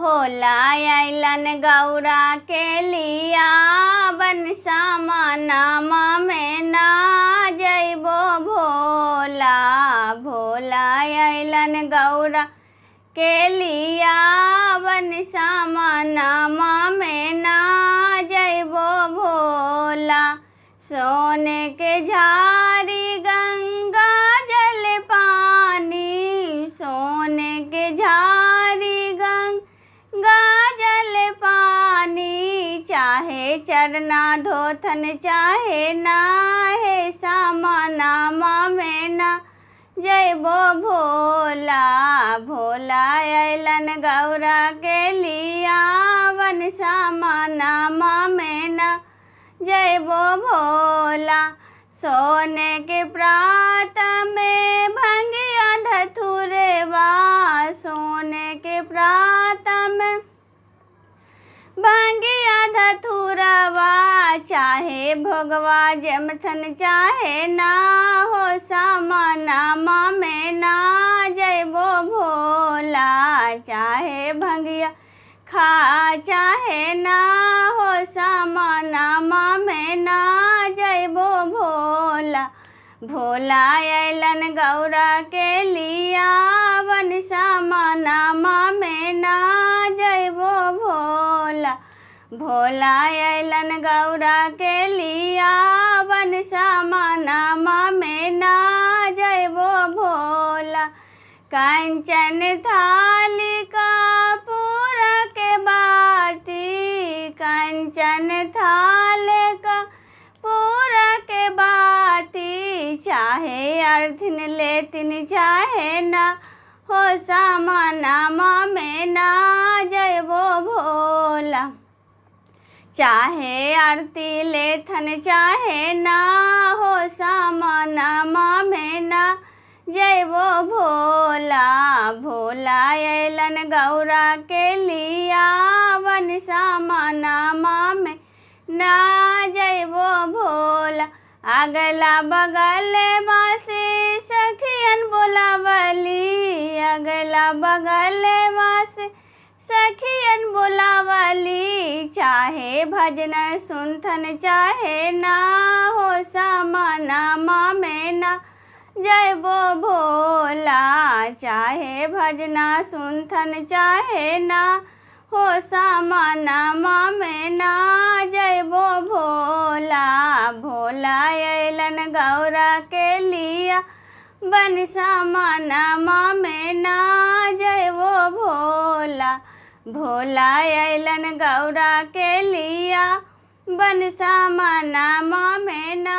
भोला अइलन गौरा के लिया बनसा मनामा में ना जइबो भोला। भोला अइलन गौरा के लिया बनसा मनामा में ना जइबो भोला। सोने के झारी गंगा जल पानी, सोने के झारी गंगा जल पानी। चाहे चरना धोथन चाहे नाहे सामनामा में ना जइबो भोला। भोला अइलन गौरा के लिया बनसा मनामा में ना जइबो भोला। सोने के प्रात में भंगिया धतुरवा, सोने के प्रात में भंगिया धतुरवा। चाहे भोगवा जमथन चाहे ना हो सामनामा में ना जइबो भोला। चाहे भंगिया खा चाहे ना हो सामनामा में ना जइबो भोला। भोला अइलन गौरा के लिया बनसा मनामा में ना जइबो भोला। भोला अइलन गौरा के लिया बनसा मनामा में ना जइबो भोला। कंचन थाली कपूर के बाती, कंचन थाल कपूर के बाती। चाहे अर्थिन लेतिन चाहे ना हो सामनामा में ना जइबो भोला। चाहे आरती लेथन चाहे ना हो सामनामा में ना जइबो भोला। भोला अइलन गौरा के लिया बनसा मनामा में ना जइबो भोला। अगला बगल वासे सखियन बोलावली, अगला बगल वासे सखियन बोलावली। चाहे भजन सुनथन चाहे ना हो सामनामा में ना जइबो भोला। चाहे भजना सुनथन चाहे ना हो सामनामा में ना जइबो भोला। भोला अइलन गौरा के लिया बनसा मनामा में ना जइबो भोला। भोला अइलन गौरा के लिया बनसा मनामा में ना